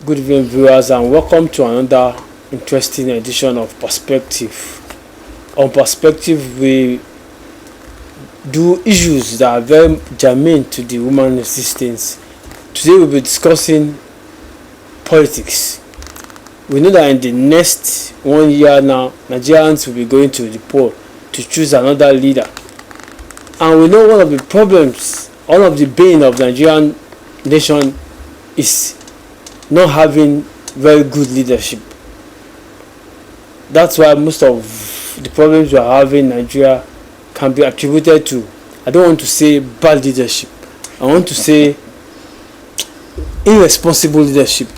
Good evening, viewers, and welcome to another interesting edition of Perspective. On Perspective, we do issues that are very germane to the human existence. Today, we'll be discussing politics. We know that in the next 1 year now, Nigerians will be going to the poll to choose another leader. And we know one of the problems, one of the bane of the Nigerian nation is not having very good leadership. That's why most of the problems we are having in Nigeria can be attributed to, I don't want to say bad leadership, I want to say irresponsible leadership.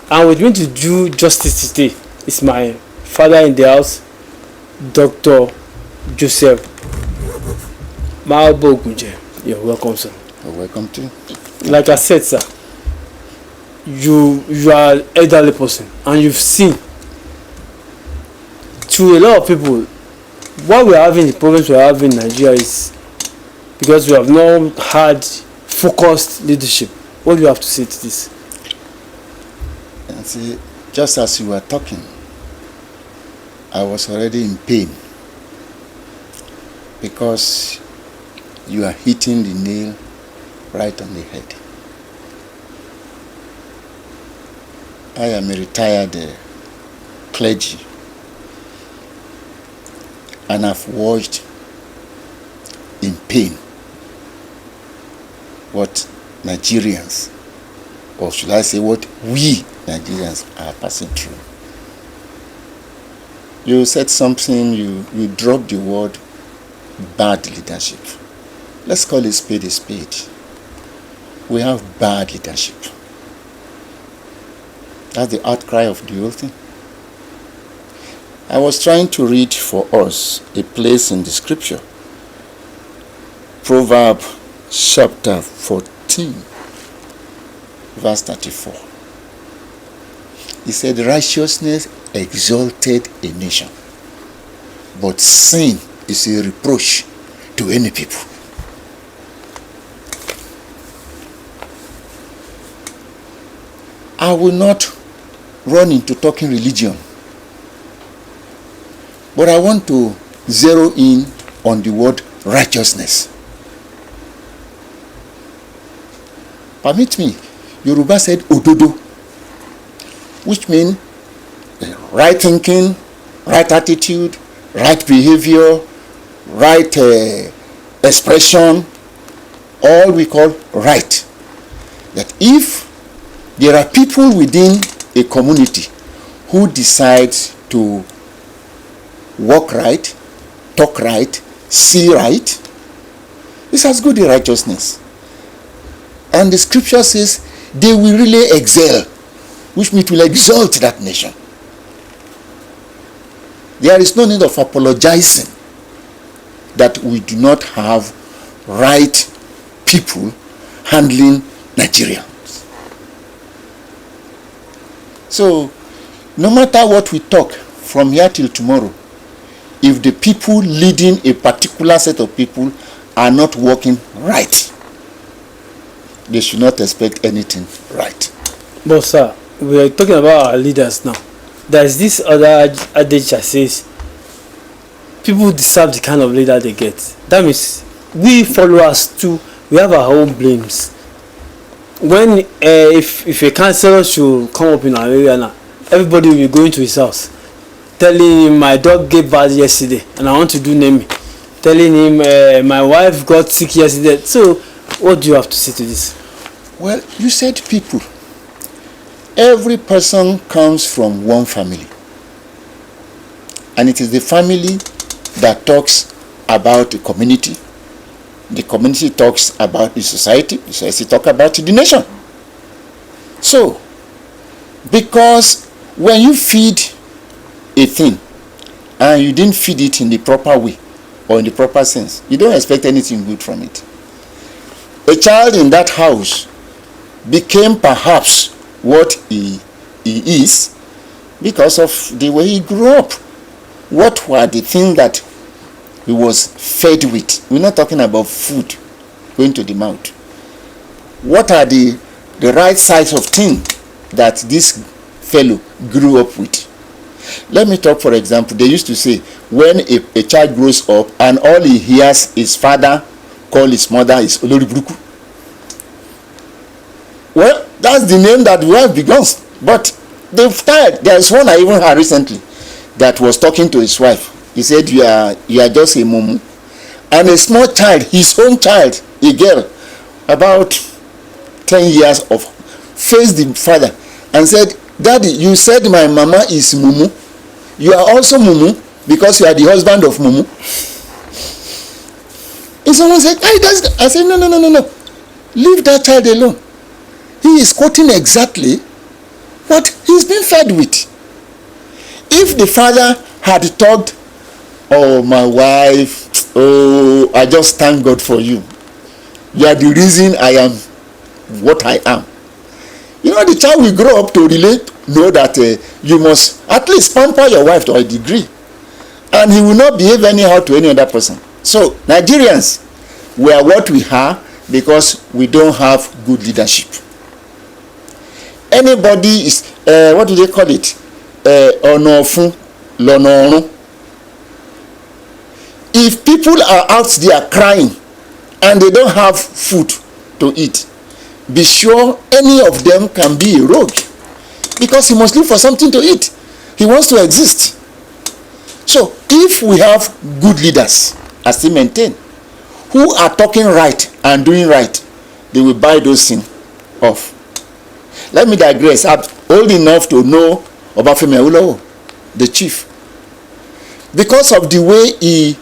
And with me to do justice today is my father in the house, Dr. Joseph Maobogunje. You're welcome, sir. You're welcome too. Like I said, sir, you are an elderly person and you've seen to a lot of people why we are having the problems we are having in Nigeria is because we have not had focused leadership. What do you have to say to this? And see, just as you were talking, I was already in pain because you are hitting the nail right on the head. I am a retired clergy, and I've watched in pain what Nigerians, or should I say what we Nigerians are passing through. You said something, you dropped the word bad leadership. Let's call a spade a spade. We have bad leadership. That's the outcry of the whole thing. I was trying to read for us a place in the scripture. Proverbs chapter 14, verse 34. He said, righteousness exalted a nation, but sin is a reproach to any people. I will not run into talking religion, but I want to zero in on the word righteousness. Permit me, Yoruba said ododo, which means right thinking, right attitude, right behavior, right expression, all we call right. That if there are people within a community who decide to walk right, talk right, see right, this has good righteousness. And the scripture says they will really excel, which means will exalt that nation. There is no need of apologizing that we do not have right people handling Nigeria. So, no matter what we talk from here till tomorrow, if the people leading a particular set of people are not working right, they should not expect anything right. But sir, we are talking about our leaders now. There's this other adage that says people deserve the kind of leader they get. That means we followers too, we have our own blames. When if a councillor should come up in our area now, everybody will be going to his house, telling him my dog gave birth yesterday and I want to do naming, telling him my wife got sick yesterday. So what do you have to say to this? Well, you said people. Every person comes from one family, and it is the family that talks about the community. The community talks about the society talks about the nation. So, because when you feed a thing and you didn't feed it in the proper way or in the proper sense, you don't expect anything good from it. A child in that house became perhaps what he is because of the way he grew up. What were the things that he was fed with? We're not talking about food going to the mouth. What are the right size of things that this fellow grew up with. Let me talk, for example, they used to say when a child grows up and all he hears his father call his mother is Oloriburuku. Well, that's the name that we have begun. But they've tired. There's one I even heard recently that was talking to his wife. He said, you are just a mumu. And a small child, his own child, a girl, about 10 years of, faced the father and said, Daddy, you said my mama is mumu. You are also mumu because you are the husband of mumu. And someone said, I said, no. Leave that child alone. He is quoting exactly what he's been fed with. If the father had talked, oh, my wife, oh, I just thank God for you. You are the reason I am what I am. You know, the child will grow up to relate, know that you must at least pamper your wife to a degree. And he will not behave anyhow to any other person. So, Nigerians, we are what we are because we don't have good leadership. Anybody is, what do they call it? Onofun, lonorun. If people are out there crying and they don't have food to eat, be sure any of them can be a rogue because he must look for something to eat. He wants to exist. So if we have good leaders, as they maintain, who are talking right and doing right, they will buy those things off. Let me digress. I'm old enough to know Obafemi Awolowo, the chief, because of the way he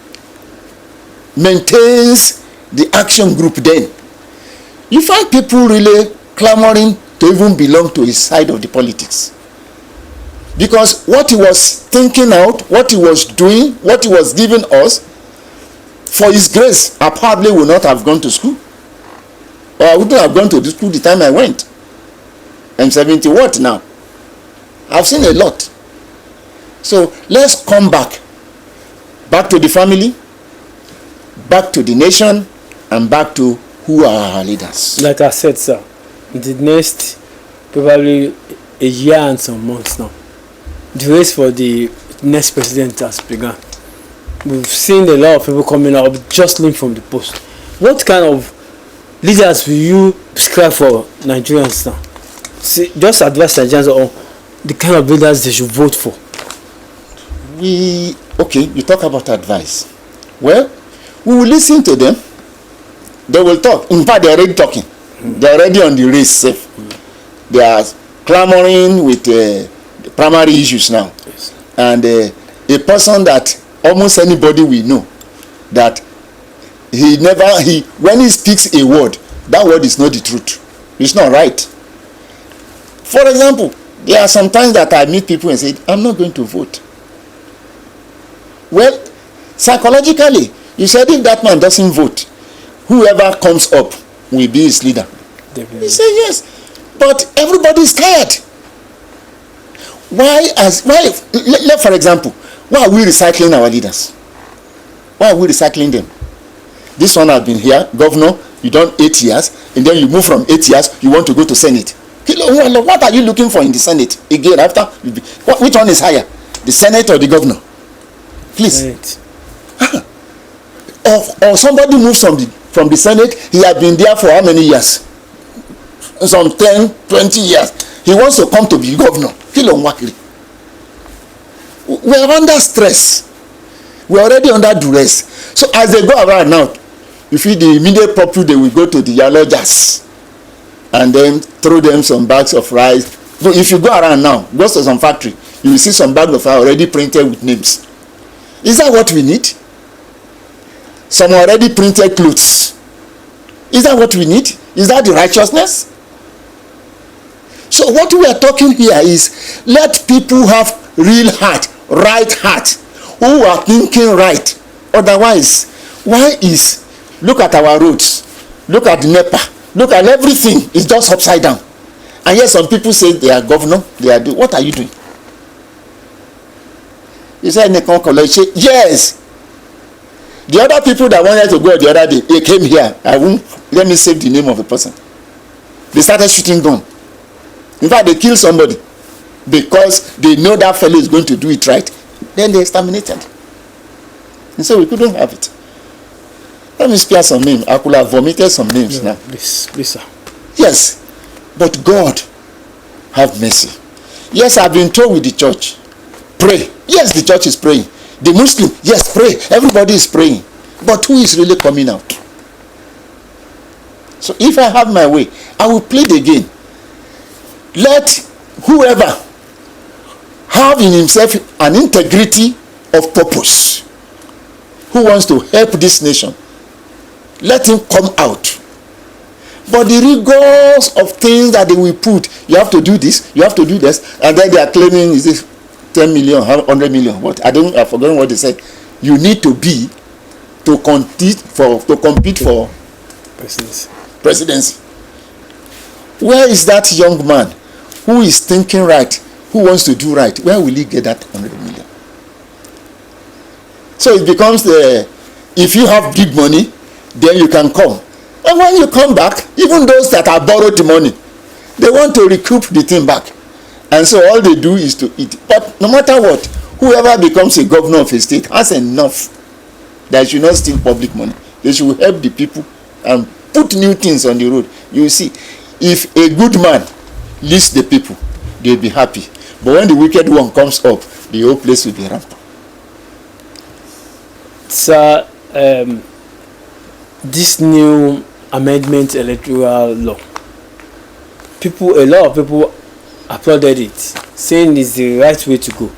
maintains the action group. Then you find people really clamoring to even belong to his side of the politics, because what he was thinking out, what he was doing, what he was giving us, for his grace, I probably would not have gone to school, or I wouldn't have gone to the school the time I went. I'm 70 what now? I've seen a lot. So let's come back to the family, back to the nation, and back to who are our leaders. Like I said, sir, the next probably a year and some months now, the race for the next president has begun. We've seen a lot of people coming out jostling from the post. What kind of leaders will you prescribe for Nigerians now? See, just advise Nigerians on the kind of leaders they should vote for. Okay, you talk about advice. Well, we will listen to them. They will talk. In fact, they're already talking. They're already on the race safe. They are clamoring with the primary issues now. Yes. And a person that almost anybody will know that when he speaks a word, that word is not the truth. It's not right. For example, there are some times that I meet people and say, I'm not going to vote. Well, psychologically, you said if that man doesn't vote, whoever comes up will be his leader. Definitely. He said yes, but everybody is tired. For example, why are we recycling our leaders? Why are we recycling them? This one has been here, governor, you done 8 years, and then you move from 8 years, you want to go to Senate. What are you looking for in the Senate again after? Which one is higher, the Senate or the governor? Please. Or somebody moves from the Senate, he has been there for how many years? Some 10, 20 years. He wants to come to be governor. We are under stress. We are already under duress. So as they go around now, you feel the immediate popular, they will go to the yalogers and then throw them some bags of rice. So if you go around now, go to some factory, you will see some bags of rice already printed with names. Is that what we need? Some already printed clothes. Is that what we need? Is that the righteousness? So what we are talking here is let people have real heart, right heart, who are thinking right. Otherwise, look at our roads, look at NEPA, look at everything, it's just upside down. And yet some people say they are governor, what are you doing? You say yes. The other people that wanted to go the other day, they came here. Let me save the name of a person. They started shooting gun. In fact, they kill somebody because they know that fellow is going to do it right. Then they exterminated. And so we couldn't have it. Let me spare some names. I could have vomited some names now. Please, sir. Yes, but God have mercy. Yes, I've been told with the church, pray. Yes, the church is praying. The Muslim, yes, pray. Everybody is praying. But who is really coming out? So if I have my way, I will plead again. Let whoever have in himself an integrity of purpose, who wants to help this nation, let him come out. But the rigors of things that they will put, you have to do this, you have to do this, and then they are claiming, is this 10 million, 100 million, what? I've forgotten what they said. You need to be to compete for presidency. Where is that young man who is thinking right, who wants to do right? Where will he get that 100 million? So it becomes if you have big money, then you can come. And when you come back, even those that have borrowed the money, they want to recoup the thing back. And so all they do is to eat. But no matter what, whoever becomes a governor of a state has enough that should not steal public money. They should help the people and put new things on the road. You see, if a good man leads the people, they'll be happy. But when the wicked one comes up, the whole place will be rampant. Sir, this new amendment electoral law, a lot of people applauded it, saying it's the right way to go.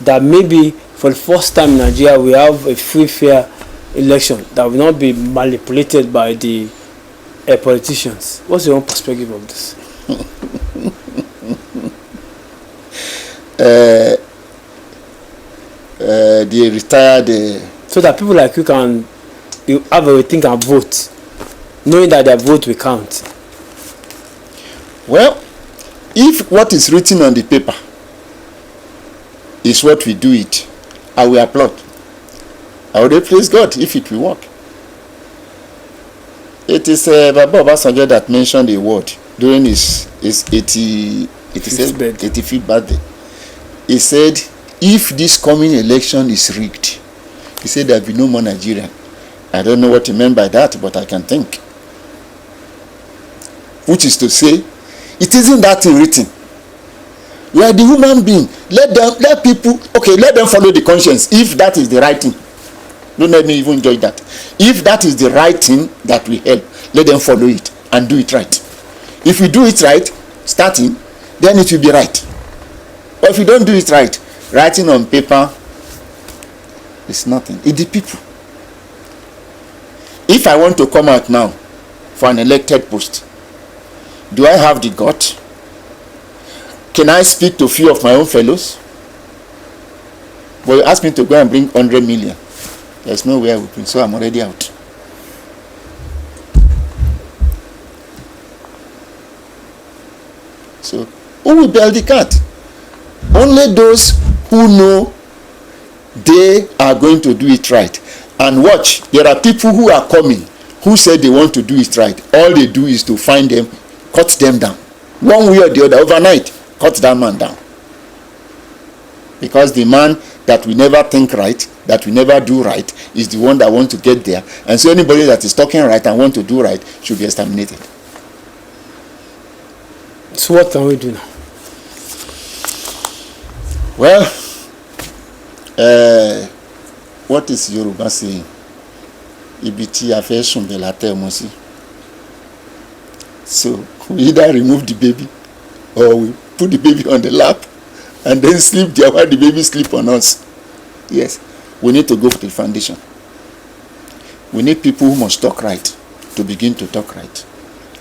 That maybe for the first time in Nigeria we have a free, fair election that will not be manipulated by the politicians. What's your own perspective of this? The retired. So that people like you can have everything and vote, knowing that their vote will count. Well, if what is written on the paper is what we do it, I will applaud. I will praise God if it will work. It is Baba Obasanjo that mentioned a word during his 85th birthday. He said, if this coming election is rigged, he said there will be no more Nigerian. I don't know what he meant by that, but I can think. Which is to say, it isn't that thing written. You are the human being. Let people follow the conscience if that is the right thing. Don't let me even judge that. If that is the right thing that will help, let them follow it and do it right. If you do it right, starting, then it will be right. But if you don't do it right, writing on paper is nothing. It's the people. If I want to come out now for an elected post, do I have the gut? Can I speak to a few of my own fellows? But you ask me to go and bring 100 million. There's no way I will bring, so I'm already out. So, who will bail the cat? Only those who know they are going to do it right. And watch, there are people who are coming who said they want to do it right. All they do is to find them, cut them down. One way or the other, overnight, cut that man down. Because the man that will never think right, that will never do right, is the one that wants to get there. And so anybody that is talking right and want to do right should be exterminated. So what can we do now? Well, what is Yoruba saying? Ibiti afeshun belate mosi. So we either remove the baby or we put the baby on the lap and then sleep there while the baby sleep on us. Yes, we need to go for the foundation. We need people who must talk right to begin to talk right.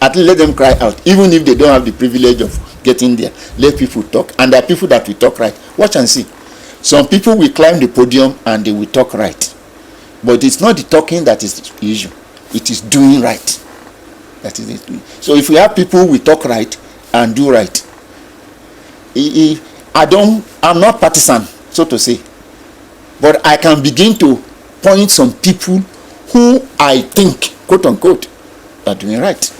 At least let them cry out, even if they don't have the privilege of getting there. Let people talk, and there are people that will talk right. Watch and see. Some people will climb the podium and they will talk right, but it's not the talking that is the issue. It is doing right. That is it. So if we have people who will talk right and do right, I'm not partisan, so to say, but I can begin to point some people who I think, quote unquote, are doing right,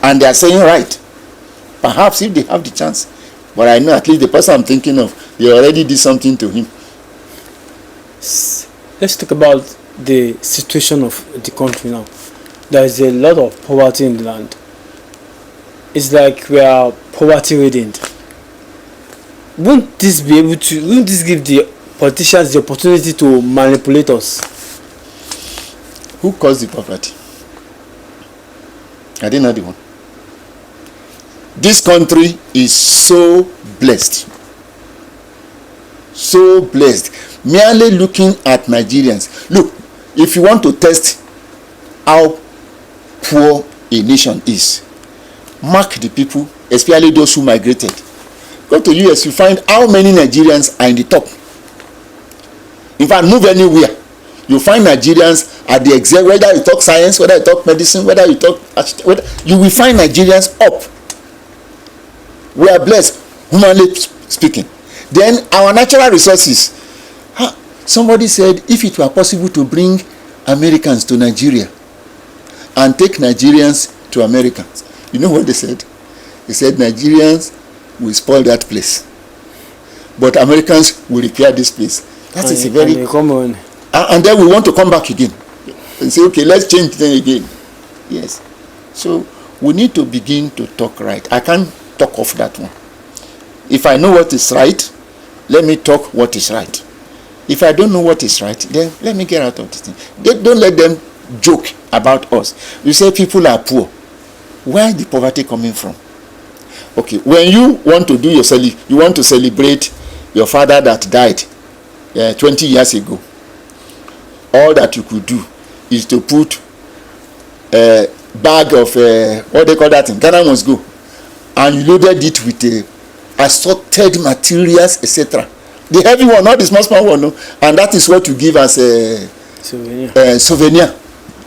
and they are saying right. Perhaps if they have the chance. But I know at least the person I'm thinking of, they already did something to him. Let's talk about the situation of the country now. There is a lot of poverty in the land. It's like we are poverty ridden. Won't this give the politicians the opportunity to manipulate us? Who caused the poverty? I didn't know the one. This country is so blessed. So blessed. Merely looking at Nigerians. Look, if you want to test how poor a nation is, mark the people, especially those who migrated. Go to US, you find how many Nigerians are in the top. In fact, move anywhere, you find Nigerians at the exact, whether you talk science, whether you talk medicine, whether you talk, you will find Nigerians up. We are blessed, humanly speaking. Then our natural resources. Somebody said if it were possible to bring Americans to Nigeria and take Nigerians to Americans, you know what they said? They said Nigerians will spoil that place, but Americans will repair this place. That is a very common. And then we want to come back again and say, okay, let's change them again. Yes. So we need to begin to talk right. I can't talk off that one. If I know what is right, let me talk what is right. If I don't know what is right, then let me get out of this thing. Don't let them joke about us. You say people are poor. Where is the poverty coming from? Okay, when you want to do you want to celebrate your father that died 20 years ago, all that you could do is to put a bag of what they call that thing, Ghana must go, and you loaded it with assorted materials, etc. The heavy one, not the small one, no. And that is what you give as a souvenir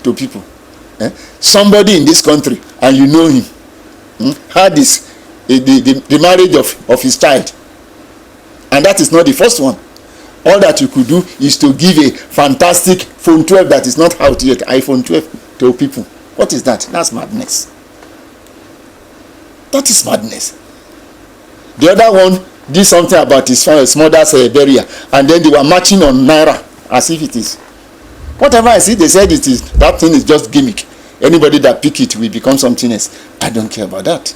to people. Somebody in this country, and you know him, had this the marriage of his child, and that is not the first one. All that you could do is to give a fantastic phone 12 that is not out yet, iPhone 12, to people. What is that? That's madness. That is madness. The other one did something about his mother's burial, and then they were marching on Naira as if it is. Whatever I see, they said it is. That thing is just gimmick. Anybody that pick it will become something else. I don't care about that.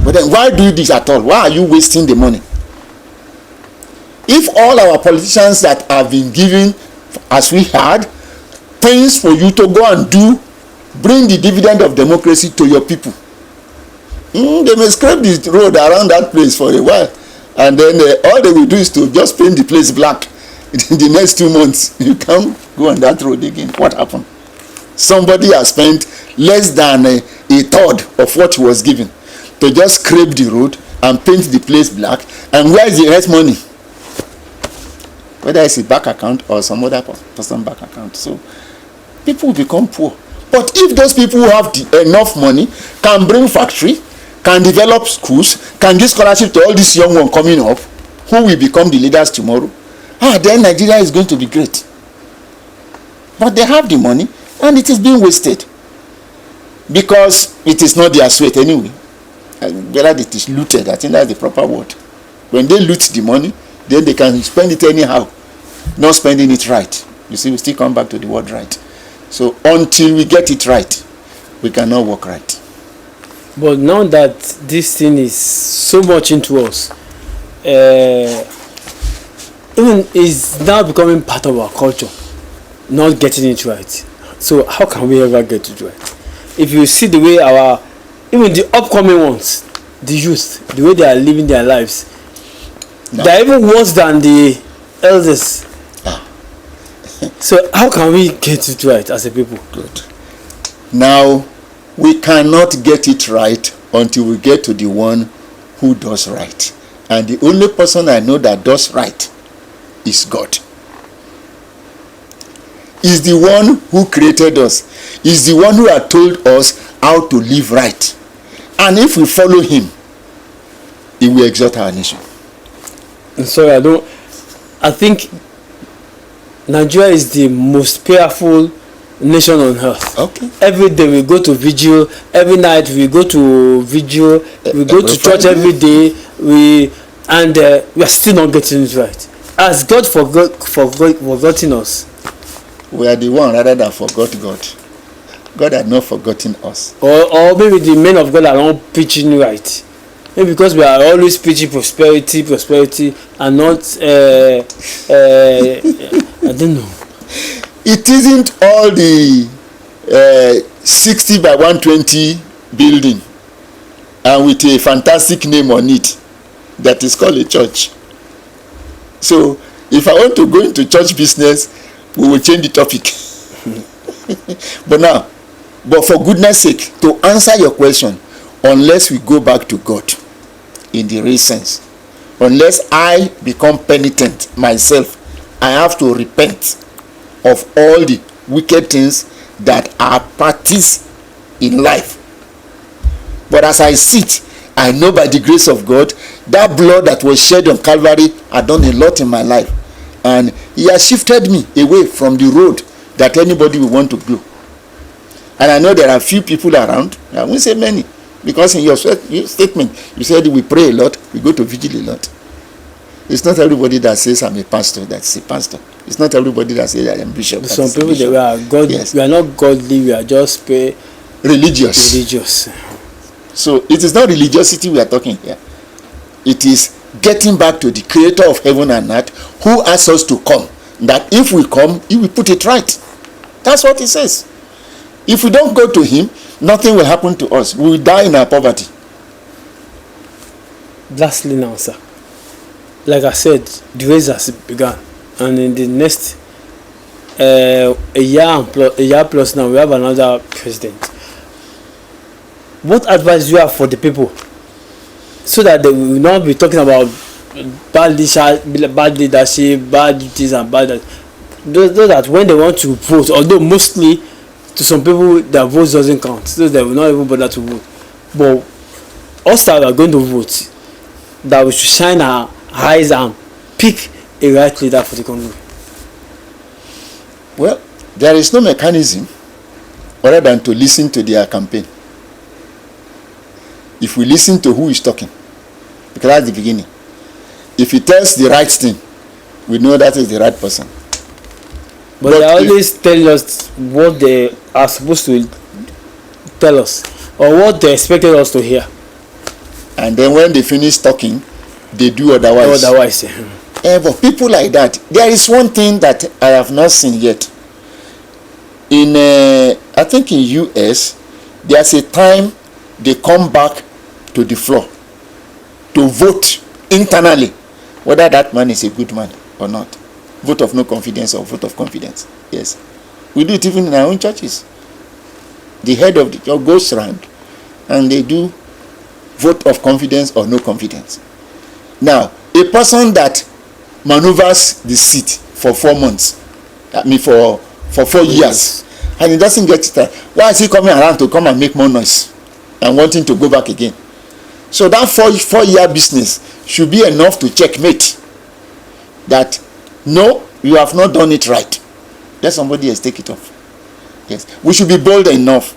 But then why do this at all? Why are you wasting the money? If all our politicians that have been given, as we had, things for you to go and do, bring the dividend of democracy to your people. They may scrape the road around that place for a while, and then all they will do is to just paint the place black. In the next 2 months, you can't go on that road again. What happened? Somebody has spent less than a third of what was given to just scrape the road and paint the place black. And where is the rest money? Whether it's a bank account or some other person's bank account. So people will become poor. But if those people who have enough money can bring factory, can develop schools, can give scholarship to all these young ones coming up, who will become the leaders tomorrow, then Nigeria is going to be great. But they have the money, and it is being wasted because it is not their sweat anyway. Whether it is looted, I think that's the proper word. When they loot the money, then they can spend it anyhow, not spending it right. You see, we still come back to the word right. So until we get it right, we cannot work right. But now that this thing is so much into us, even is now becoming part of our culture, not getting it right. So how can we ever get it right? If you see the way even the upcoming ones, the youth, the way they are living their lives, they're even worse than the elders. So how can we get it right as a people? Good. Now, we cannot get it right until we get to the one who does right. And the only person I know that does right is God. Is the one who created us. Is the one who had told us how to live right. And if we follow him, he will exalt our nation. I think Nigeria is the most powerful nation on earth. Okay. Every day we go to vigil, every night we go to vigil, we go to church every day, we are still not getting it right. Has God forgotten us? We are the one rather than forgot God. God had not forgotten us. Or maybe the men of God are not preaching right. Maybe because we are always preaching prosperity, and not I don't know. It isn't all the 60 by 120 building and with a fantastic name on it that is called a church. So if I want to go into church business, we will change the topic. But for goodness sake, to answer your question, unless we go back to God in the real sense, unless I become penitent myself, I have to repent of all the wicked things that are practiced in life. But as I sit, I know by the grace of God, that blood that was shed on Calvary had done a lot in my life, and he has shifted me away from the road that anybody will want to go. And I know there are few people around, I won't say many, because in your statement you said we pray a lot, we go to vigil a lot. It's not everybody that says I'm a pastor that's a pastor. It's not everybody that says I am bishop. Some people they are God. Yes. We are not godly. We are just religious. So it is not religiosity we are talking here. It is getting back to the Creator of heaven and earth, who asks us to come. That if we come, He will put it right. That's what He says. If we don't go to Him, nothing will happen to us. We will die in our poverty. Lastly now, sir. Like I said, the race has begun, and in the next a year plus now, we have another president. What advice do you have for the people, so that they will not be talking about bad leadership, bad duties, and bad that? Those that when they want to vote, although mostly to some people their vote doesn't count, so they will not even bother to vote. But us that are going to vote, that we should shine our eyes and pick a right leader for the country. Well, there is no mechanism other than to listen to their campaign. If we listen to who is talking, because that's the beginning. If he tells the right thing, we know that is the right person. But they always tell us what they are supposed to tell us, or what they expected us to hear. And then when they finish talking, they do otherwise. But people like that, there is one thing that I have not seen yet. In I think in US, there's a time they come back to the floor to vote internally whether that man is a good man or not. Vote of no confidence or vote of confidence. Yes, we do it even in our own churches. The head of the church goes around and they do vote of confidence or no confidence. Now, a person that maneuvers the seat for 4 months, for 4 years, and he doesn't get it, why is he coming around to come and make more noise and wanting to go back again? So that 4-year business should be enough to checkmate that no, you have not done it right. Let somebody else take it off. Yes, we should be bold enough.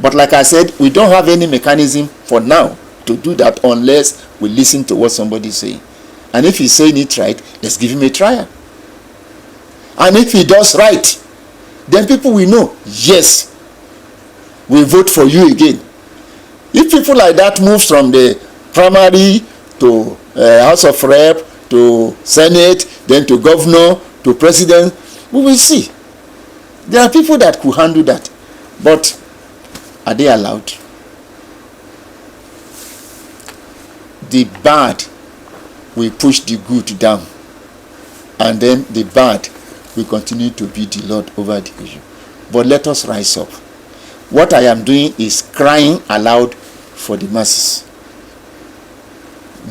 But like I said, we don't have any mechanism for now to do that unless we listen to what somebody is saying. And if he's saying it right, let's give him a trial. And if he does right, then people will know, yes, we vote for you again. If people like that move from the primary to House of Rep to Senate, then to governor, to president, we will see. There are people that could handle that. But are they allowed? The bad will push the good down, and then the bad will continue to be the Lord over the issue. But let us rise up. What I am doing is crying aloud for the masses.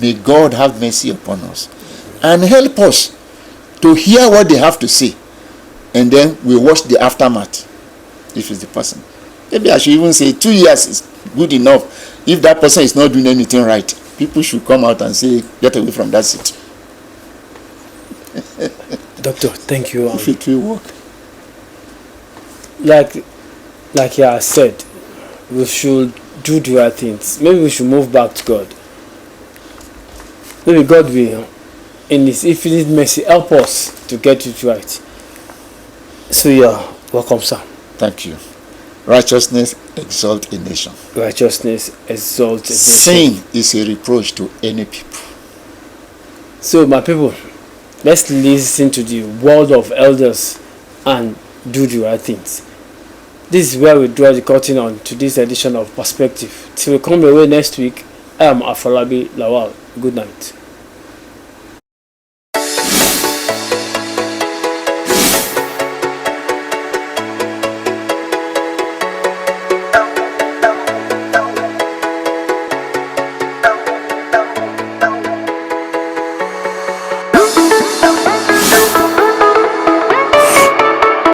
May God have mercy upon us and help us to hear what they have to say, and then we watch the aftermath if it's the person. Maybe I should even say 2 years is good enough. If that person is not doing anything right, people should come out and say, get away from that seat. Doctor, thank you. If it will work. like he has said, we should do the right things. Maybe we should move back to God. Maybe God will, in His infinite mercy, help us to get it right. So yeah, welcome, sir. Thank you. Righteousness exalts a nation. Righteousness exalts a nation. Sin is a reproach to any people. So my people, let's listen to the word of elders and do the right things. This is where we draw the curtain on to this edition of Perspective. Till we come away next week, I am Afolabi Lawal. Good night.